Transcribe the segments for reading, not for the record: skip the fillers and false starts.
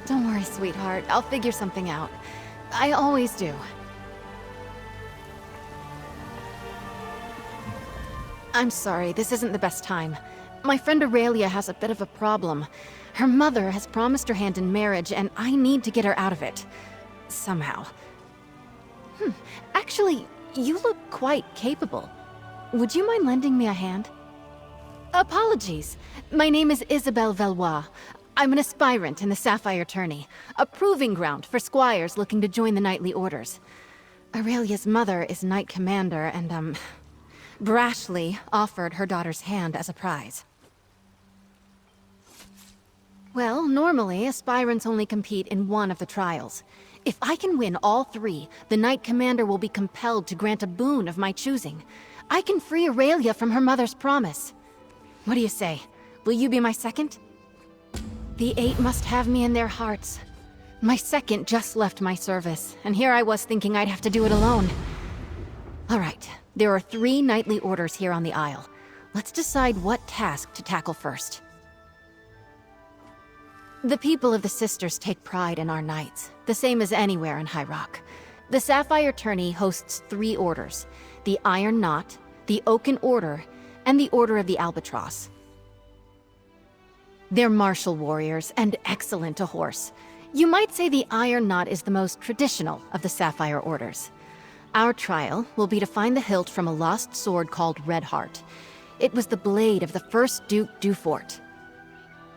Don't worry, sweetheart. I'll figure something out. I always do. I'm sorry, this isn't the best time. My friend Aurelia has a bit of a problem. Her mother has promised her hand in marriage, and I need to get her out of it. Somehow. Actually, you look quite capable. Would you mind lending me a hand? Apologies. My name is Isobel Veloise. I'm an aspirant in the Sapphire Tourney, a proving ground for squires looking to join the knightly orders. Aurelia's mother is knight commander and, brashly offered her daughter's hand as a prize. Well, normally, aspirants only compete in one of the trials. If I can win all three, the knight commander will be compelled to grant a boon of my choosing. I can free Aurelia from her mother's promise. What do you say? Will you be my second? The 8 must have me in their hearts. My second just left my service, and here I was thinking I'd have to do it alone. All right, there are 3 knightly orders here on the Isle. Let's decide what task to tackle first. The people of the Sisters take pride in our knights, the same as anywhere in High Rock. The Sapphire Tourney hosts 3 orders: the Iron Knot, the Oaken Order, and the Order of the Albatross. They're martial warriors and excellent to horse. You might say the Iron Knot is the most traditional of the Sapphire Orders. Our trial will be to find the hilt from a lost sword called Red Heart. It was the blade of the first Duke Dufort.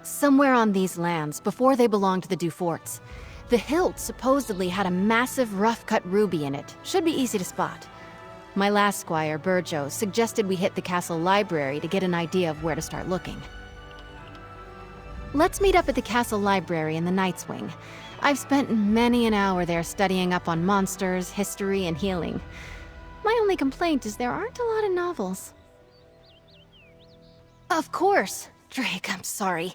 Somewhere on these lands, before they belonged to the Duforts, the hilt supposedly had a massive rough-cut ruby in it. Should be easy to spot. My last squire, Burjo, suggested we hit the castle library to get an idea of where to start looking. Let's meet up at the castle library in the Knight's Wing. I've spent many an hour there studying up on monsters, history, and healing. My only complaint is there aren't a lot of novels. Of course! Drake, I'm sorry.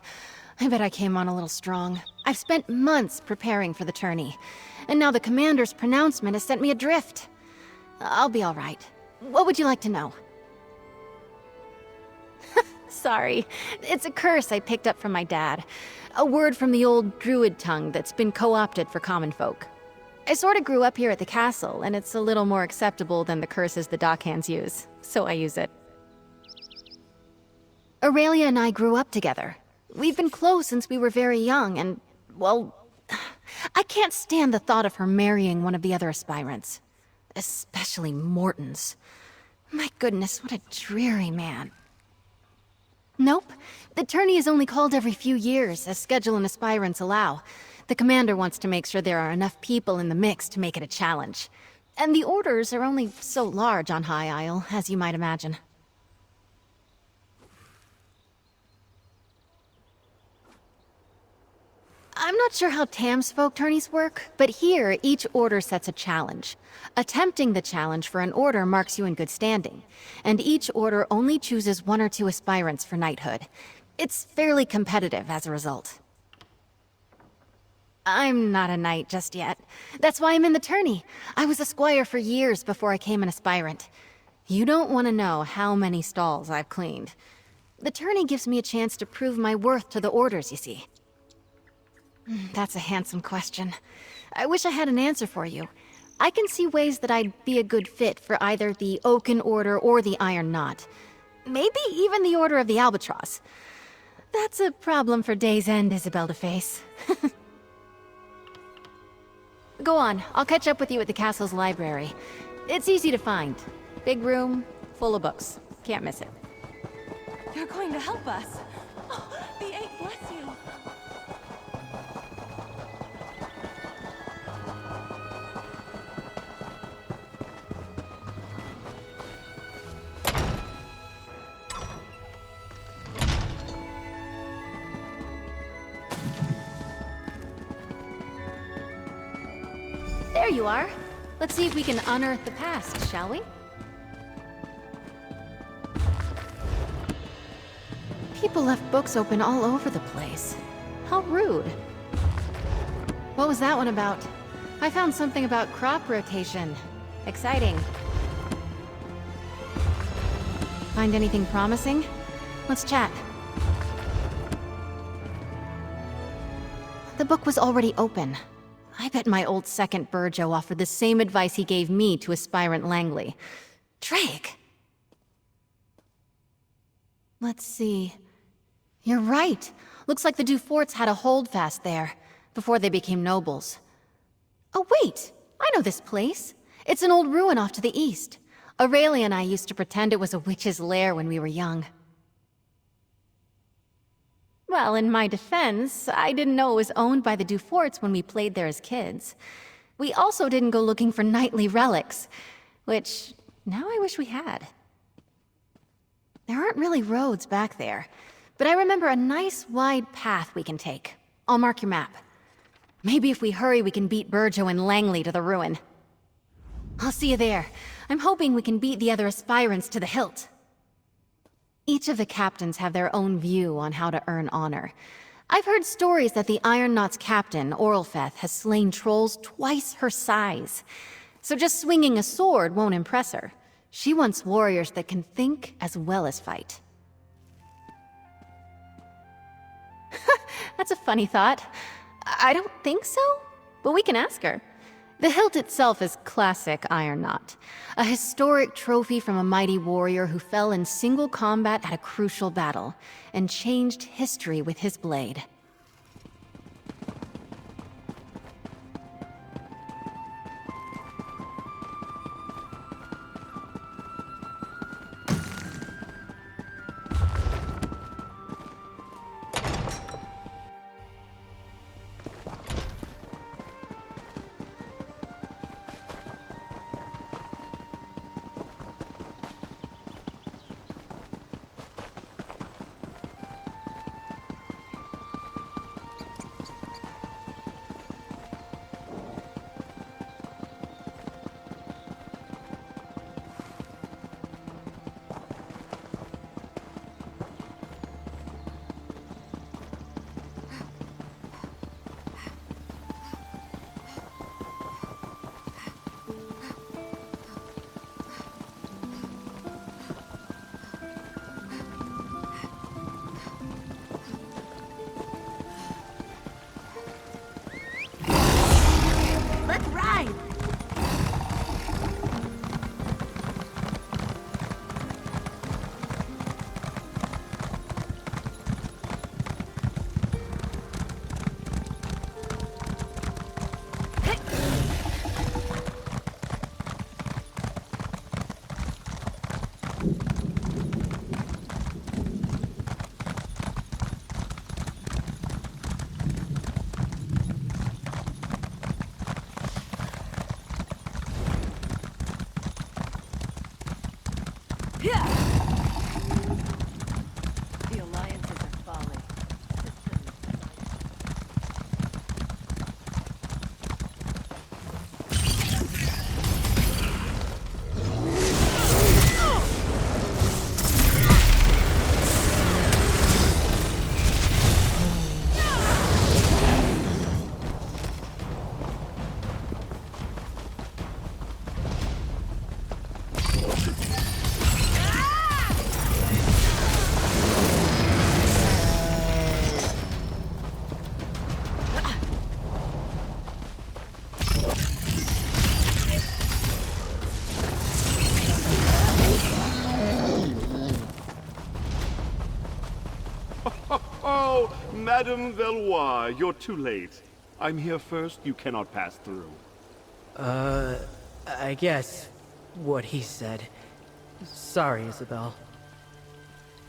I bet I came on a little strong. I've spent months preparing for the tourney, and now the commander's pronouncement has sent me adrift. I'll be all right. What would you like to know? Sorry. It's a curse I picked up from my dad. A word from the old druid tongue that's been co-opted for common folk. I sort of grew up here at the castle, and it's a little more acceptable than the curses the dockhands use, so I use it. Aurelia and I grew up together. We've been close since we were very young, and, well, I can't stand the thought of her marrying one of the other aspirants. Especially Morton's. My goodness, what a dreary man. Nope. The tourney is only called every few years, as schedule and aspirants allow. The commander wants to make sure there are enough people in the mix to make it a challenge. And the orders are only so large on High Isle, as you might imagine. I'm not sure how Tamsfolk tourneys work, but here each order sets a challenge. Attempting the challenge for an order marks you in good standing, and each order only chooses 1 or 2 aspirants for knighthood. It's fairly competitive as a result. I'm not a knight just yet. That's why I'm in the tourney. I was a squire for years before I came an aspirant. You don't want to know how many stalls I've cleaned. The tourney gives me a chance to prove my worth to the orders, you see. That's a handsome question. I wish I had an answer for you. I can see ways that I'd be a good fit for either the Oaken Order or the Iron Knot. Maybe even the Order of the Albatross. That's a problem for day's end, Isobel to face. Go on, I'll catch up with you at the castle's library. It's easy to find. Big room, full of books. Can't miss it. You're going to help us. Oh, the 8 bless you. There you are. Let's see if we can unearth the past, shall we? People left books open all over the place. How rude. What was that one about? I found something about crop rotation. Exciting. Find anything promising? Let's chat. The book was already open. I bet my old second Burjo offered the same advice he gave me to aspirant Langley. Drake! Let's see. You're right. Looks like the Duforts had a holdfast there, before they became nobles. Oh wait! I know this place. It's an old ruin off to the east. Aurelia and I used to pretend it was a witch's lair when we were young. Well, in my defense, I didn't know it was owned by the Duforts when we played there as kids. We also didn't go looking for knightly relics, which now I wish we had. There aren't really roads back there, but I remember a nice wide path we can take. I'll mark your map. Maybe if we hurry we can beat Burjo and Langley to the ruin. I'll see you there. I'm hoping we can beat the other aspirants to the hilt. Each of the captains have their own view on how to earn honor. I've heard stories that the Iron Knot's captain, Oralfeth, has slain trolls twice her size. So just swinging a sword won't impress her. She wants warriors that can think as well as fight. That's a funny thought. I don't think so, but we can ask her. The hilt itself is classic Iron Knot, a historic trophy from a mighty warrior who fell in single combat at a crucial battle, and changed history with his blade. The alliances are falling. Oh, Madame Veloise, you're too late. I'm here first, you cannot pass through. I guess what he said. Sorry, Isobel.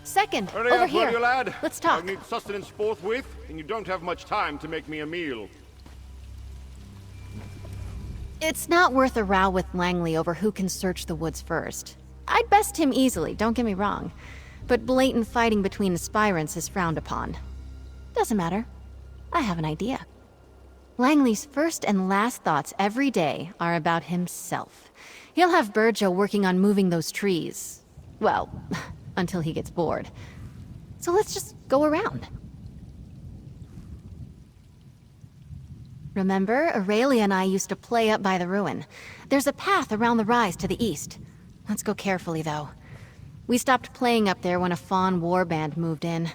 Second, Hurry over up, will here. you, lad? Let's talk. I need sustenance forthwith, and you don't have much time to make me a meal. It's not worth a row with Langley over who can search the woods first. I'd best him easily, don't get me wrong. But blatant fighting between aspirants is frowned upon. Doesn't matter. I have an idea. Langley's first and last thoughts every day are about himself. He'll have Burjo working on moving those trees. Well, until he gets bored. So let's just go around. Remember, Aurelia and I used to play up by the ruin. There's a path around the rise to the east. Let's go carefully, though. We stopped playing up there when a Fawn warband moved in.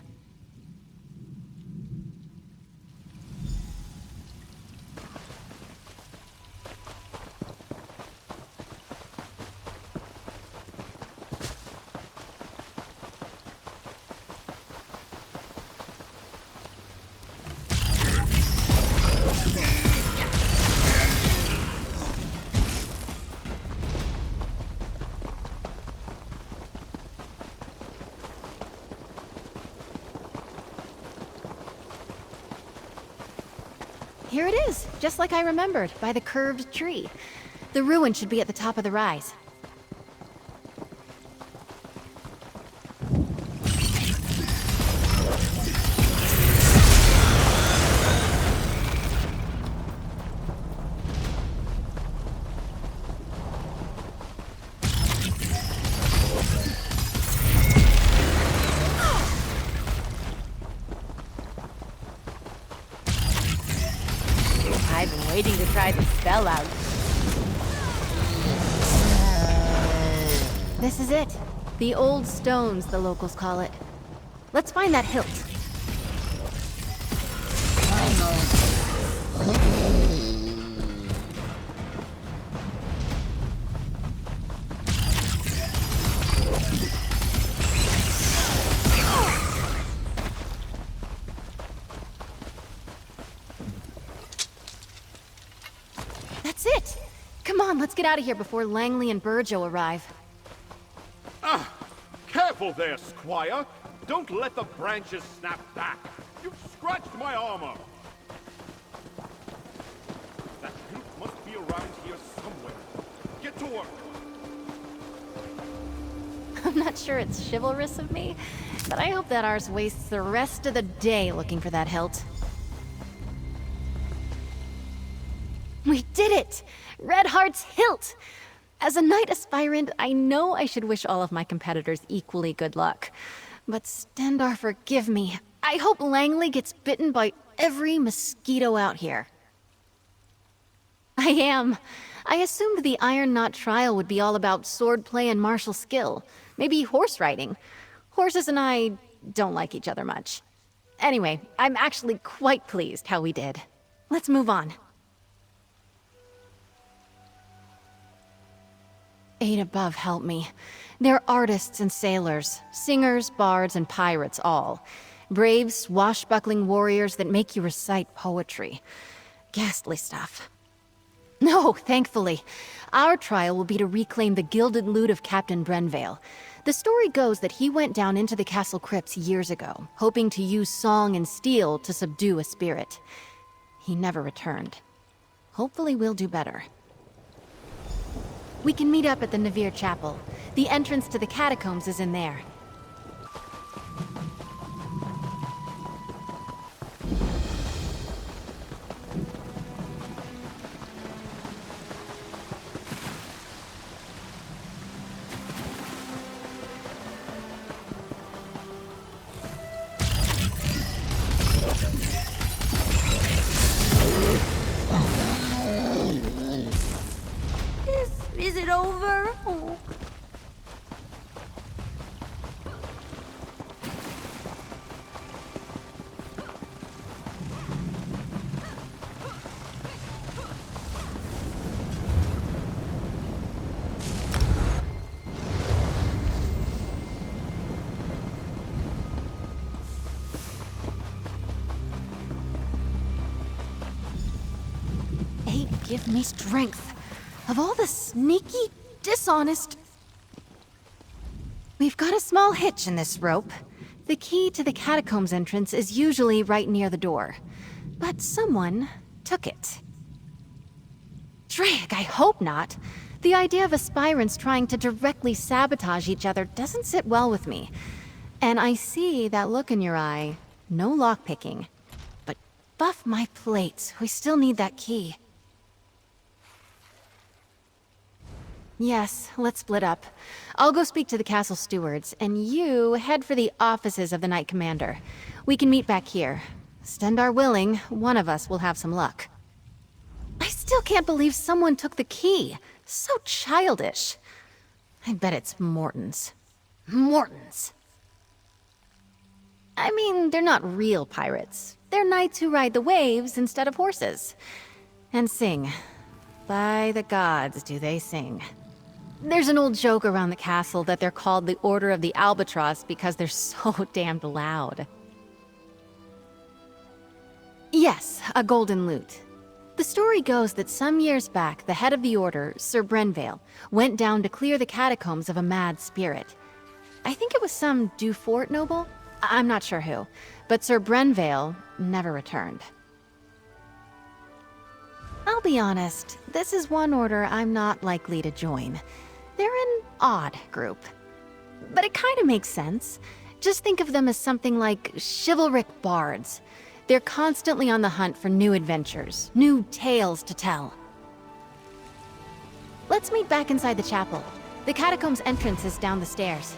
here it is, just like I remembered, by the curved tree. The ruin should be at the top of the rise. I've been waiting to try the spell out. This is it. The old stones, the locals call it. Let's find that hilt. That's it! Come on, let's get out of here before Langley and Burjo arrive. Careful there, Squire! Don't let the branches snap back! You've scratched my armor! That hilt must be around here somewhere. Get to work! I'm not sure it's chivalrous of me, but I hope that ours wastes the rest of the day looking for that hilt. We did it! Redheart's hilt! As a knight aspirant, I know I should wish all of my competitors equally good luck. But Stendarr, forgive me. I hope Langley gets bitten by every mosquito out here. I am. I assumed the Iron Knot trial would be all about swordplay and martial skill. Maybe horse riding. Horses and I don't like each other much. Anyway, I'm actually quite pleased how we did. Let's move on. Eight above help me. They're artists and sailors, singers, bards, and pirates all. Brave, swashbuckling warriors that make you recite poetry. Ghastly stuff. No, thankfully. Our trial will be to reclaim the gilded loot of Captain Brenvale. The story goes that he went down into the castle crypts years ago, hoping to use song and steel to subdue a spirit. He never returned. Hopefully we'll do better. We can meet up at the Navir Chapel. The entrance to the catacombs is in there. Is it over? Oh. Eight, give me strength. Of all the sneaky, dishonest... We've got a small hitch in this rope. The key to the catacombs entrance is usually right near the door. But someone took it. Drake, I hope not. The idea of aspirants trying to directly sabotage each other doesn't sit well with me. And I see that look in your eye. No lockpicking. But buff my plates, we still need that key. Yes, let's split up. I'll go speak to the castle stewards, and you head for the offices of the Knight Commander. We can meet back here. Stendarr willing, one of us will have some luck. I still can't believe someone took the key. So childish. I bet it's Morton's. Morton's. I mean, they're not real pirates. They're knights who ride the waves instead of horses. And sing. By the gods, do they sing. There's an old joke around the castle that they're called the Order of the Albatross because they're so damned loud. Yes, a golden lute. The story goes that some years back, the head of the order, Sir Brenvale, went down to clear the catacombs of a mad spirit. I think it was some Dufort noble? I'm not sure who, but Sir Brenvale never returned. I'll be honest, this is one order I'm not likely to join. They're an odd group. But it kind of makes sense. Just think of them as something like chivalric bards. They're constantly on the hunt for new adventures, new tales to tell. Let's meet back inside the chapel. The catacombs entrance is down the stairs.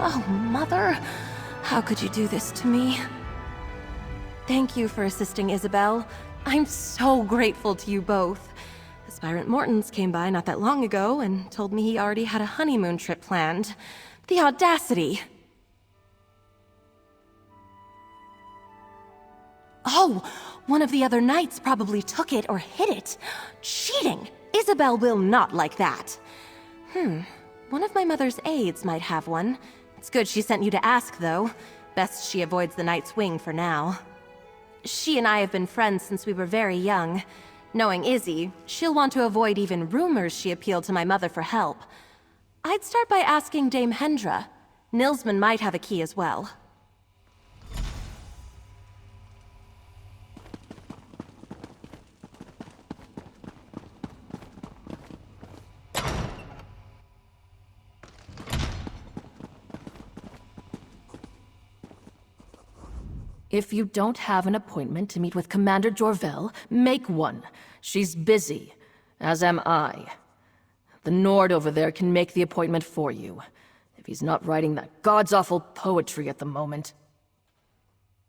Oh, Mother. How could you do this to me? Thank you for assisting Isobel. I'm so grateful to you both. Aspirant Mortons came by not that long ago and told me he already had a honeymoon trip planned. The audacity! Oh, one of the other knights probably took it or hid it. Cheating! Isobel will not like that. One of my mother's aides might have one. It's good she sent you to ask, though. Best she avoids the Night's Wing for now. She and I have been friends since we were very young. Knowing Izzy, she'll want to avoid even rumors she appealed to my mother for help. I'd start by asking Dame Hendra. Nilsman might have a key as well. If you don't have an appointment to meet with Commander Jorvel, make one. She's busy, as am I. The Nord over there can make the appointment for you, if he's not writing that god's-awful poetry at the moment.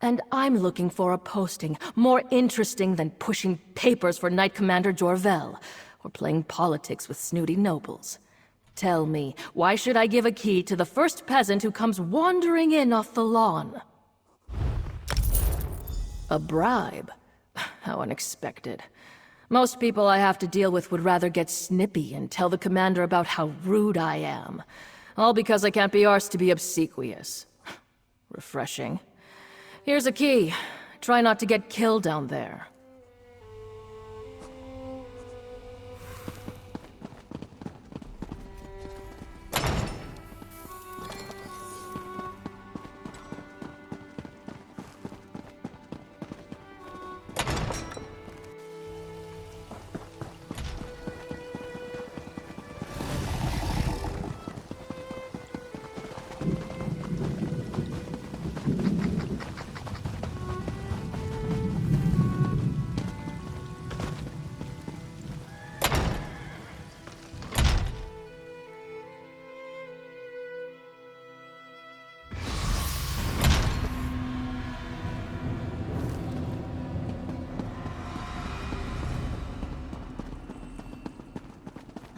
And I'm looking for a posting more interesting than pushing papers for Knight Commander Jorvel, or playing politics with snooty nobles. Tell me, why should I give a key to the first peasant who comes wandering in off the lawn? A bribe? How unexpected. Most people I have to deal with would rather get snippy and tell the commander about how rude I am. All because I can't be arsed to be obsequious. Refreshing. Here's a key. Try not to get killed down there.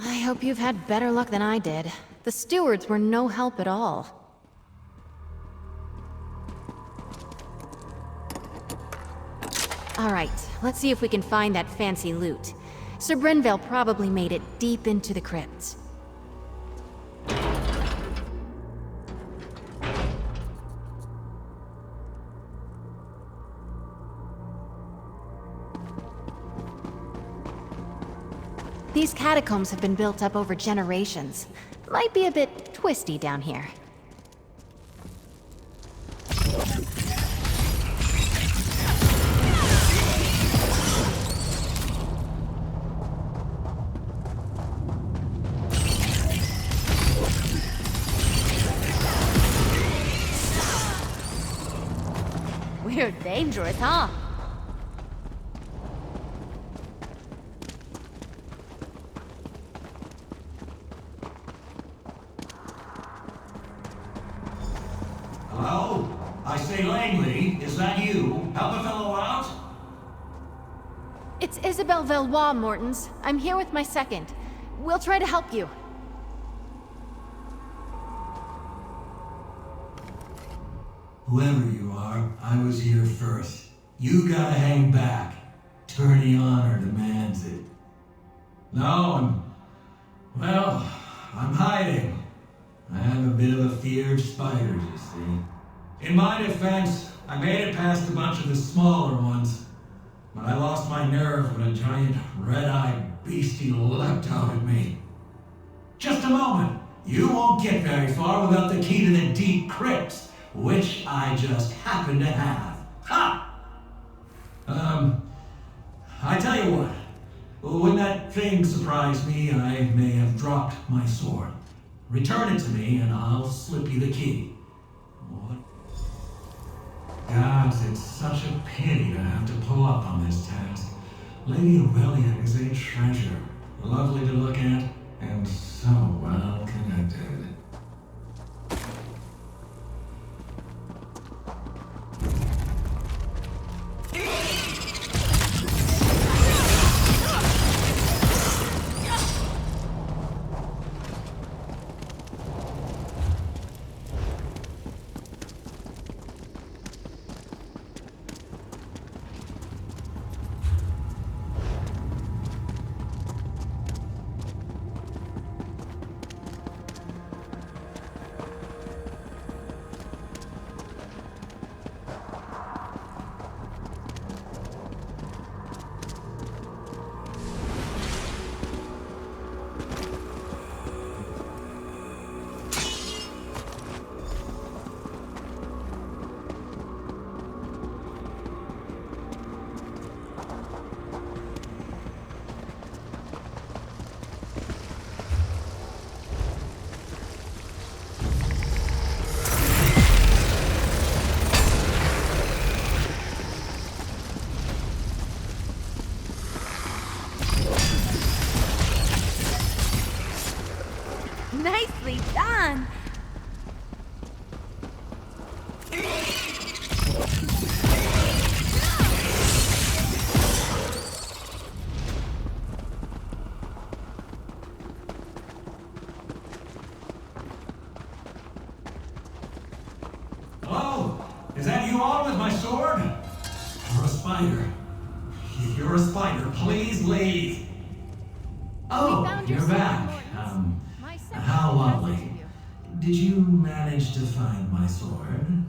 I hope you've had better luck than I did. The stewards were no help at all. Alright, let's see if we can find that fancy loot. Sir Brynvale probably made it deep into the crypts. These catacombs have been built up over generations. Might be a bit twisty down here. We're dangerous, huh? Hello? I say, Langley, is that you? Help a fellow out? It's Isobel Veloise, Mortons. I'm here with my second. We'll try to help you. Whoever you are, I was here first. You gotta hang back. Tourney honor demands it. No, I'm hiding. I have a bit of a fear of spiders, you see. In my defense, I made it past a bunch of the smaller ones, but I lost my nerve when a giant red-eyed beastie leapt out at me. Just a moment. You won't get very far without the key to the deep crypts, which I just happen to have. Ha! I tell you what. When that thing surprised me, I may have dropped my sword. Return it to me, and I'll slip you the key. What? Gods, it's such a pity to have to pull up on this task. Lady Aurelia is a treasure. Lovely to look at, and so well connected. Nicely done! Hello? Is that you on with my sword? You're a spider. You're a spider. Please leave. Oh, you're back. How lovely. Did you manage to find my sword?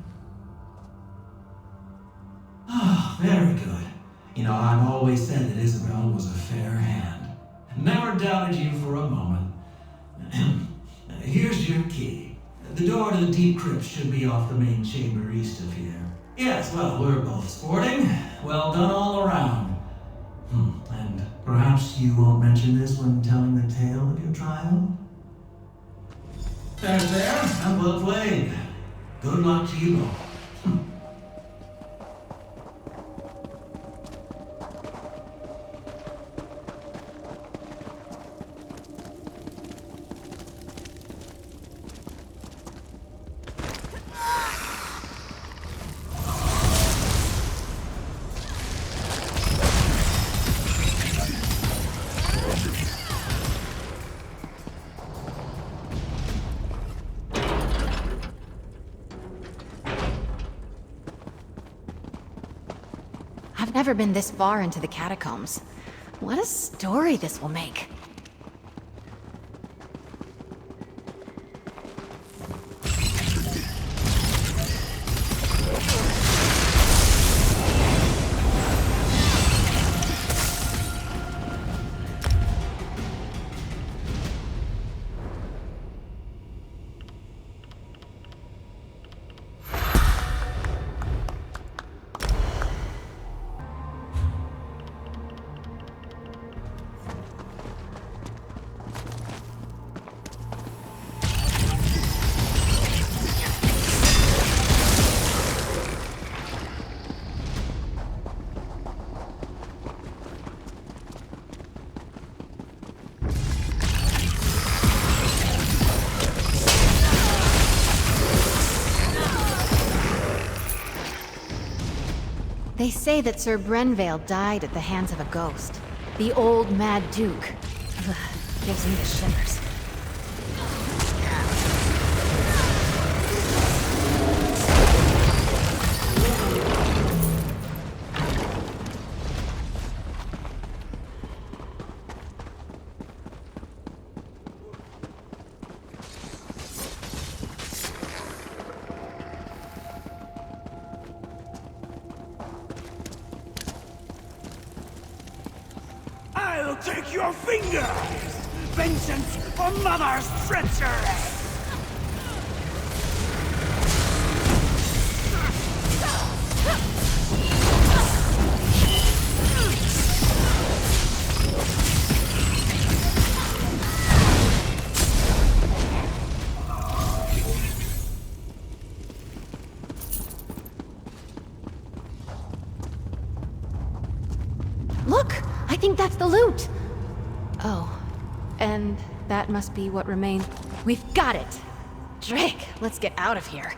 Ah, very good. You know, I've always said that Isobel was a fair hand. Never doubted you for a moment. Here's your key. The door to the deep crypt should be off the main chamber east of here. Yes, well, we're both sporting. Well done all around. And perhaps you won't mention this when telling the tale of your trial? There, and well played. Good luck to you both. I've never been this far into the catacombs. What a story this will make. They say that Sir Brenvale died at the hands of a ghost. The old Mad Duke. Ugh, gives me the shivers. take your fingers! Vengeance for Mother's treachery! Look! I think that's the loot! Oh. And that must be what remains. We've got it! Drake, let's get out of here.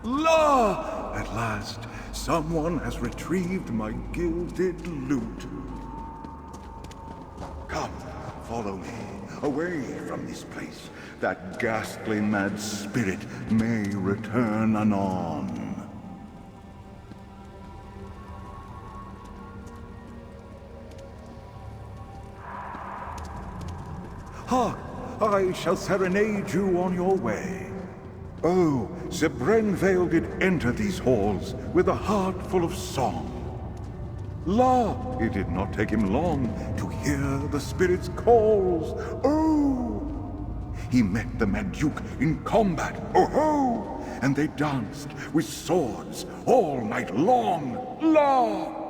La! At last, someone has retrieved my gilded loot. Come, follow me, away from this place. That ghastly mad spirit may return anon. Hark! I shall serenade you on your way. Oh, the Brenvale did enter these halls with a heart full of song. La! It did not take him long to hear the spirit's calls. Oh! He met the Mad Duke in combat. Oh ho! And they danced with swords all night long. La!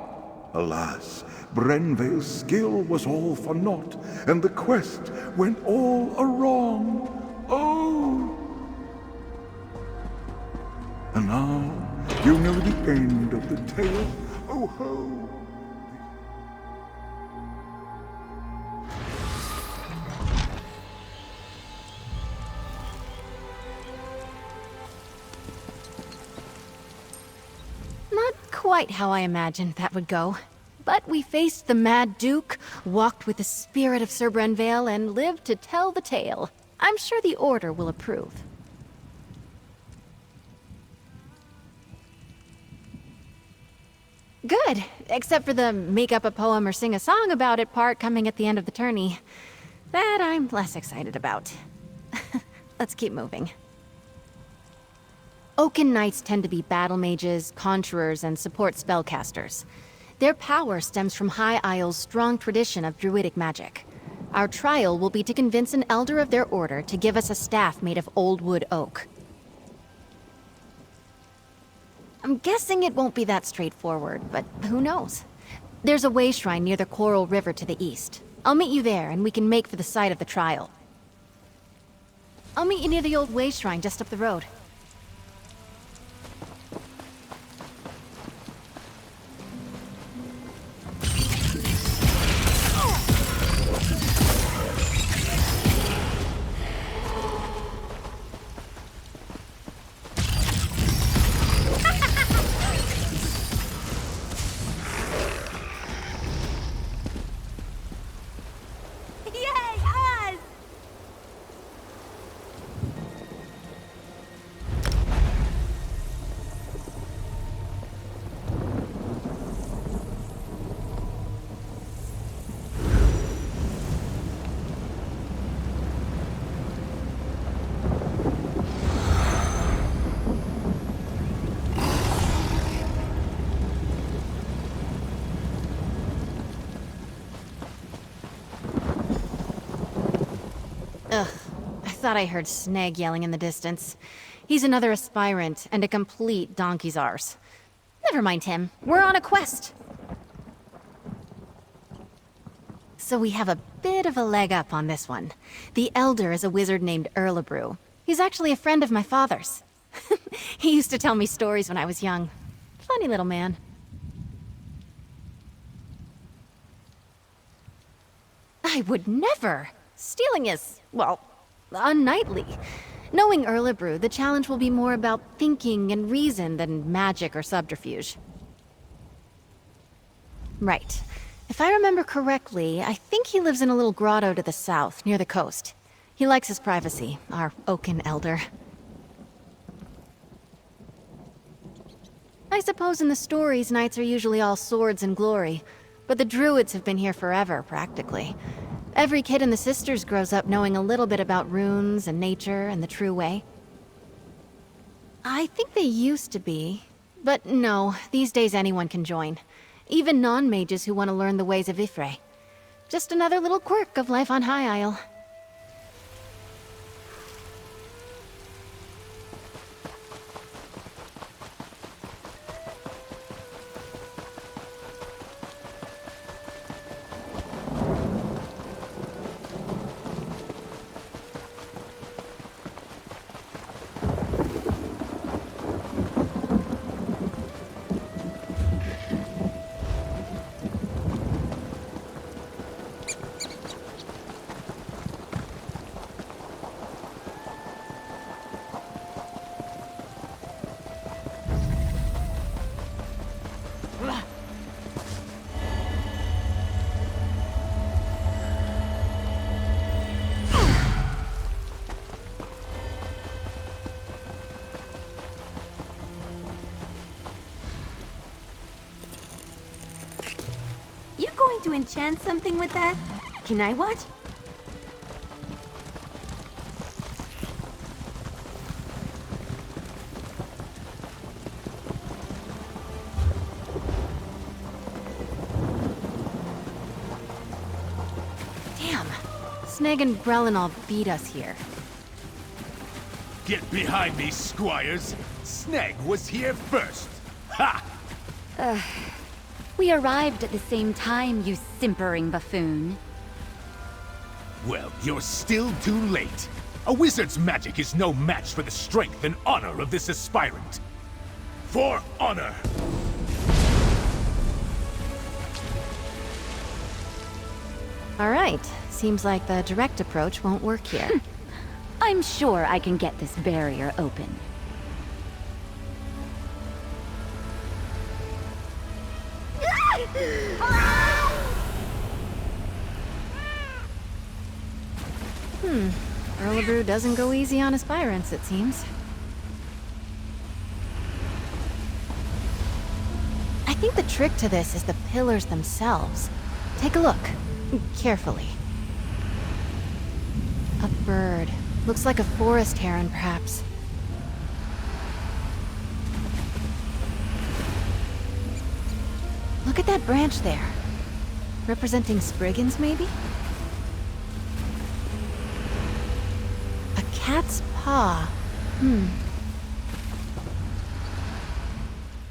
Alas, Brenvale's skill was all for naught, and the quest went all awrong. Oh! And now, you know the end of the tale. Oh ho! Not quite how I imagined that would go. But we faced the Mad Duke, walked with the spirit of Sir Brenvale, and lived to tell the tale. I'm sure the Order will approve. Good, except for the make up a poem or sing a song about it part coming at the end of the tourney. That I'm less excited about. Let's keep moving. Oaken Knights tend to be battle mages, conjurers, and support spellcasters. Their power stems from High Isle's strong tradition of druidic magic. Our trial will be to convince an elder of their order to give us a staff made of old wood oak. I'm guessing it won't be that straightforward, but who knows? There's a way shrine near the Coral River to the east. I'll meet you there, and we can make for the site of the trial. I'll meet you near the old way shrine just up the road. Ugh, I thought I heard Snag yelling in the distance. He's another aspirant, and a complete donkey's arse. Never mind him. We're on a quest. So we have a bit of a leg up on this one. The Elder is a wizard named Erlebrew. He's actually a friend of my father's. He used to tell me stories when I was young. Funny little man. I would never! Stealing is, well, unknightly. Knowing Erlebrew, the challenge will be more about thinking and reason than magic or subterfuge. Right. If I remember correctly, I think he lives in a little grotto to the south, near the coast. He likes his privacy, our Oaken Elder. I suppose in the stories, knights are usually all swords and glory, but the druids have been here forever, practically. Every kid in the Sisters grows up knowing a little bit about runes and nature and the true way. I think they used to be, but no, these days anyone can join. Even non-mages who want to learn the ways of Ifre. Just another little quirk of life on High Isle. You going to enchant something with that? Can I watch? Damn. Sneg and Brelinol beat us here. Get behind me, squires! Sneg was here first! Ha! We arrived at the same time, you simpering buffoon. Well, you're still too late. A wizard's magic is no match for the strength and honor of this aspirant. For honor! Alright, seems like the direct approach won't work here. I'm sure I can get this barrier open. Erlebrew doesn't go easy on aspirants, it seems. I think the trick to this is the pillars themselves. Take a look. Carefully. A bird. Looks like a forest heron, perhaps. Look at that branch there. Representing Spriggans, maybe? A cat's paw.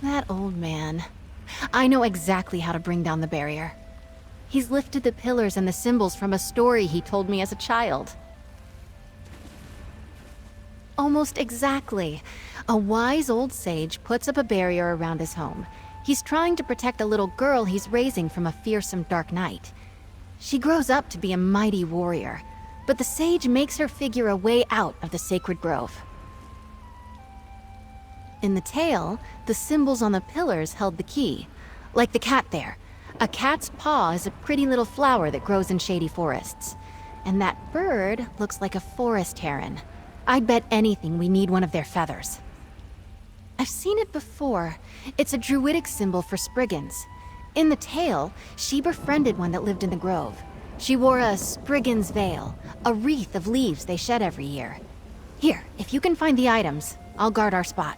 That old man. I know exactly how to bring down the barrier. He's lifted the pillars and the symbols from a story he told me as a child. Almost exactly. A wise old sage puts up a barrier around his home. He's trying to protect a little girl he's raising from a fearsome dark knight. She grows up to be a mighty warrior, but the sage makes her figure a way out of the sacred grove. In the tale, the symbols on the pillars held the key. Like the cat there. A cat's paw is a pretty little flower that grows in shady forests. And that bird looks like a forest heron. I'd bet anything we need one of their feathers. I've seen it before. It's a druidic symbol for Spriggans. In the tale, she befriended one that lived in the grove. She wore a Spriggan's veil, a wreath of leaves they shed every year. Here, if you can find the items, I'll guard our spot.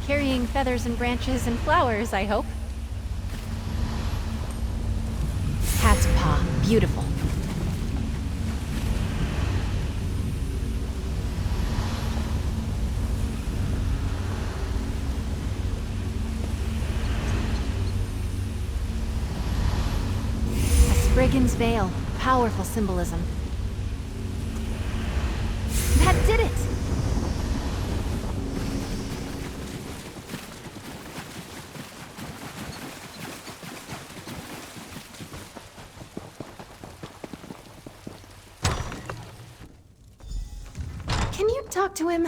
carrying feathers and branches and flowers, I hope. Cat's paw. Beautiful. A Brigand's Veil. Powerful symbolism. That did it! Can you talk to him?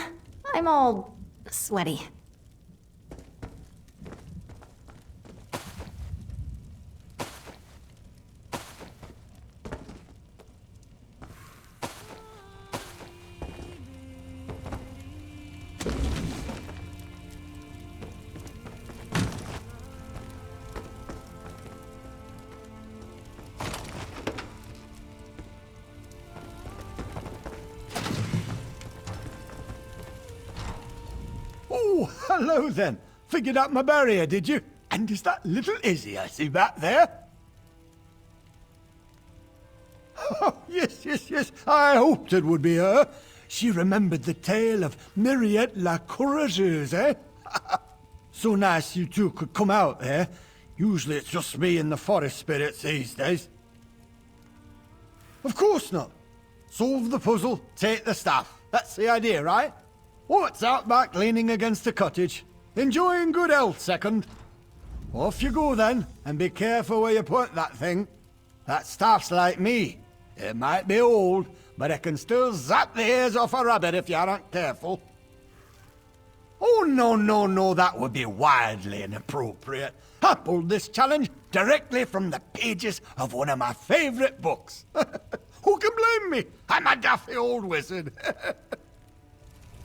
I'm all sweaty. Oh, hello then. Figured out my barrier, did you? And is that little Izzy I see back there? Oh, yes. I hoped it would be her. She remembered the tale of Myriette la Courageuse, eh? So nice you two could come out there. Usually it's just me and the forest spirits these days. Of course not. Solve the puzzle, take the staff. That's the idea, right? What's out back leaning against a cottage? Enjoying good health, second. Off you go then, and be careful where you put that thing. That staff's like me. It might be old, but it can still zap the ears off a rabbit if you aren't careful. Oh, no, that would be wildly inappropriate. I pulled this challenge directly from the pages of one of my favorite books. Who can blame me? I'm a daffy old wizard.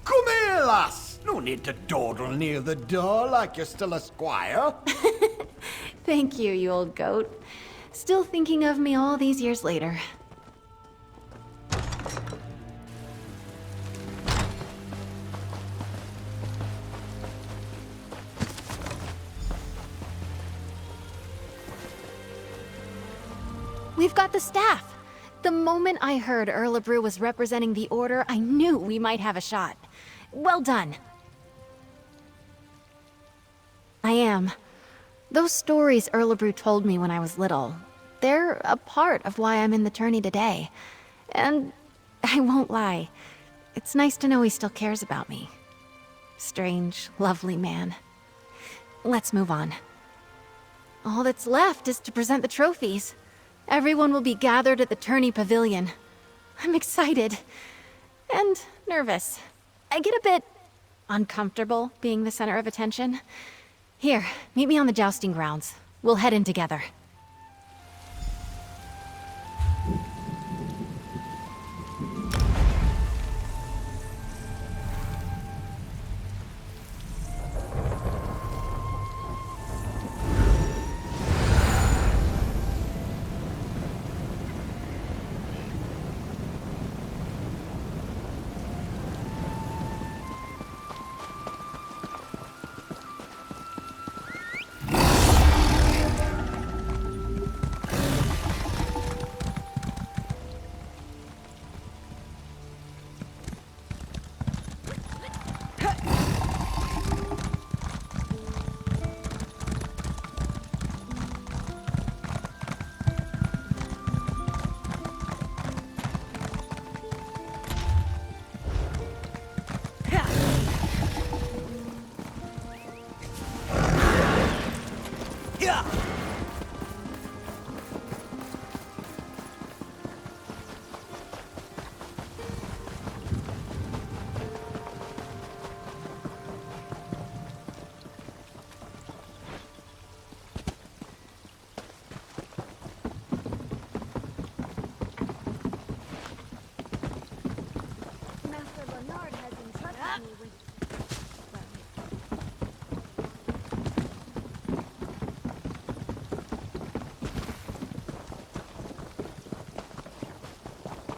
Come here, lass. No need to dawdle near the door like you're still a squire. Thank you, you old goat. Still thinking of me all these years later. We've got the staff! The moment I heard Erlebrew was representing the Order, I knew we might have a shot. Well done. I am. Those stories Erlebrew told me when I was little, they're a part of why I'm in the tourney today. And I won't lie, it's nice to know he still cares about me. Strange, lovely man. Let's move on. All that's left is to present the trophies. Everyone will be gathered at the tourney pavilion. I'm excited. And nervous. I get a bit uncomfortable being the center of attention. Here, meet me on the jousting grounds. We'll head in together.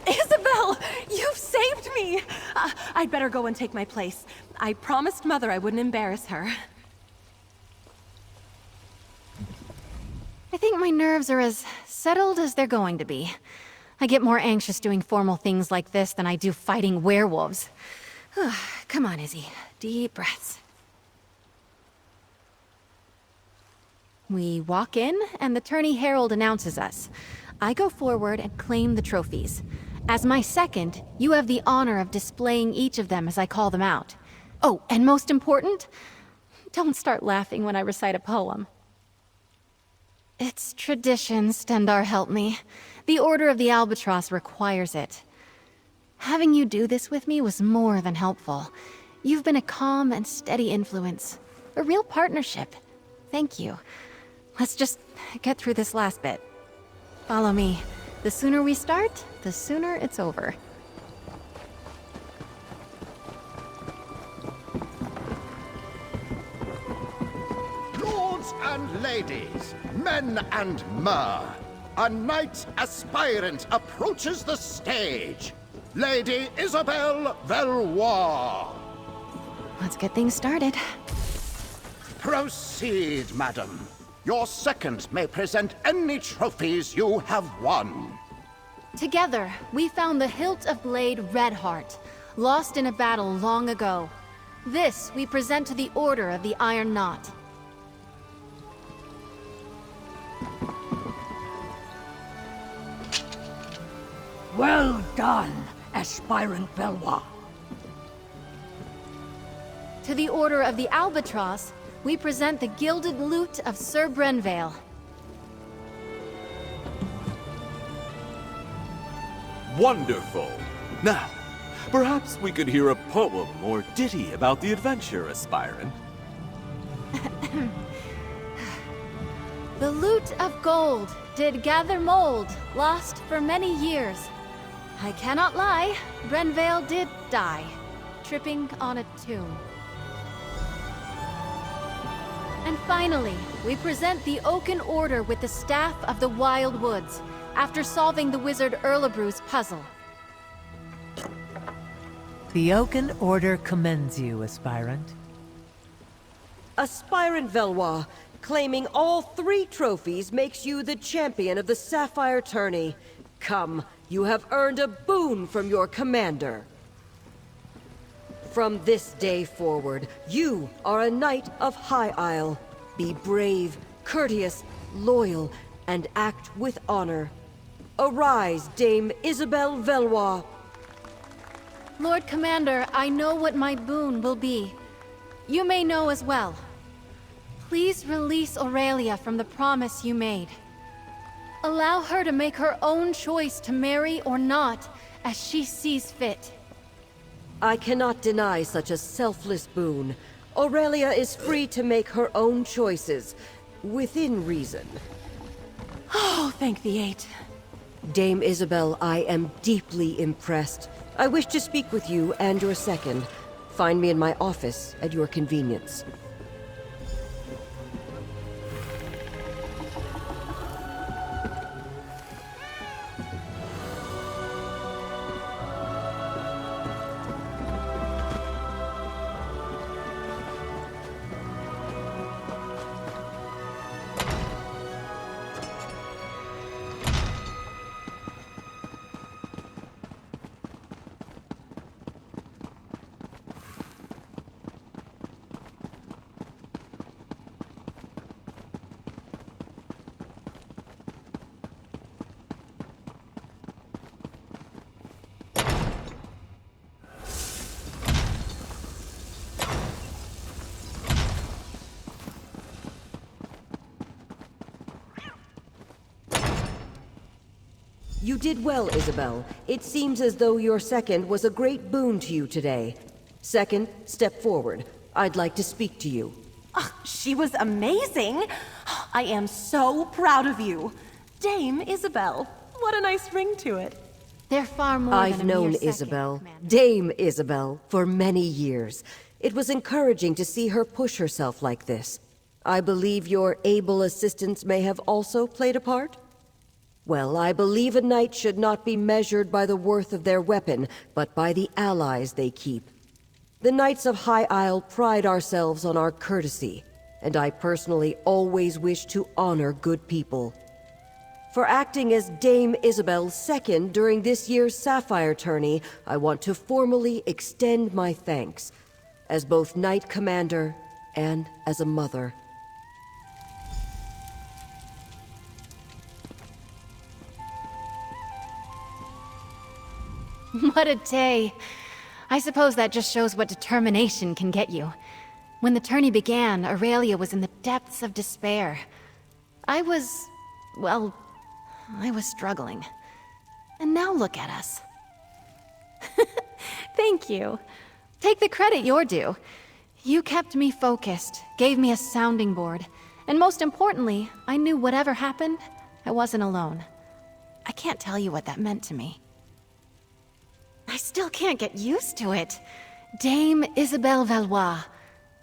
Isobel! You've saved me! I'd better go and take my place. I promised Mother I wouldn't embarrass her. I think my nerves are as settled as they're going to be. I get more anxious doing formal things like this than I do fighting werewolves. Come on, Izzy. Deep breaths. We walk in, and the tourney herald announces us. I go forward and claim the trophies. As my second, you have the honor of displaying each of them as I call them out. Oh, and most important, don't start laughing when I recite a poem. It's tradition, Stendar help me. The Order of the Albatross requires it. Having you do this with me was more than helpful. You've been a calm and steady influence. A real partnership. Thank you. Let's just get through this last bit. Follow me. The sooner we start, the sooner it's over. Lords and ladies, men and mer, a knight aspirant approaches the stage. Lady Isobel Veloise. Let's get things started. Proceed, madam. Your second may present any trophies you have won. Together, we found the hilt of blade Redheart, lost in a battle long ago. This we present to the Order of the Iron Knot. Well done, aspirant Veloise. To the Order of the Albatross, we present the gilded lute of Sir Brenvale. Wonderful. Now, perhaps we could hear a poem or ditty about the adventure, aspirant. The lute of gold did gather mold, lost for many years. I cannot lie, Brenvale did die, tripping on a tomb. And finally, we present the Oaken Order with the Staff of the Wild Woods, after solving the wizard Erlebru's puzzle. The Oaken Order commends you, aspirant. Aspirant Veloise, claiming all 3 trophies makes you the champion of the Sapphire Tourney. Come, you have earned a boon from your commander. From this day forward, you are a knight of High Isle. Be brave, courteous, loyal, and act with honor. Arise, Dame Isobel Veloise. Lord Commander, I know what my boon will be. You may know as well. Please release Aurelia from the promise you made. Allow her to make her own choice to marry or not, as she sees fit. I cannot deny such a selfless boon. Aurelia is free to make her own choices, within reason. Oh, thank the 8. Dame Isobel, I am deeply impressed. I wish to speak with you and your second. Find me in my office at your convenience. You did well, Isobel. It seems as though your second was a great boon to you today. Second, step forward. I'd like to speak to you. Oh, she was amazing! I am so proud of you. Dame Isobel. What a nice ring to it. They're far more I've than a known mere second, Isobel, Commander. Dame Isobel, for many years. It was encouraging to see her push herself like this. I believe your able assistants may have also played a part? Well, I believe a knight should not be measured by the worth of their weapon, but by the allies they keep. The Knights of High Isle pride ourselves on our courtesy, and I personally always wish to honor good people. For acting as Dame Isobel's second during this year's Sapphire tourney, I want to formally extend my thanks, as both Knight Commander and as a mother. What a day. I suppose that just shows what determination can get you. When the tourney began, Aurelia was in the depths of despair. I was struggling. And now look at us. Thank you. Take the credit you're due. You kept me focused, gave me a sounding board, and most importantly, I knew whatever happened, I wasn't alone. I can't tell you what that meant to me. I still can't get used to it. Dame Isobel Veloise.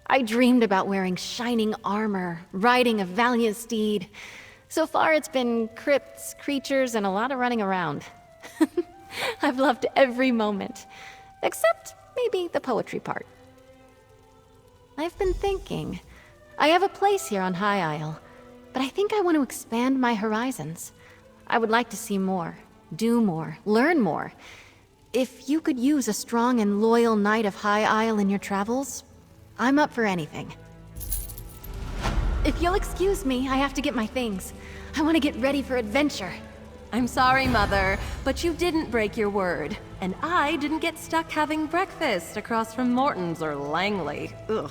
I dreamed about wearing shining armor, riding a valiant steed. So far it's been crypts, creatures, and a lot of running around. I've loved every moment, except maybe the poetry part. I've been thinking. I have a place here on High Isle, but I think I want to expand my horizons. I would like to see more, do more, learn more. If you could use a strong and loyal Knight of High Isle in your travels, I'm up for anything. If you'll excuse me, I have to get my things. I want to get ready for adventure. I'm sorry, Mother, but you didn't break your word. And I didn't get stuck having breakfast across from Morton's or Langley. Ugh.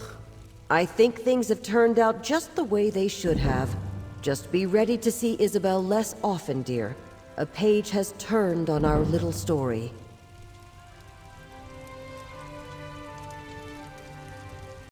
I think things have turned out just the way they should have. Just be ready to see Isobel less often, dear. A page has turned on our little story.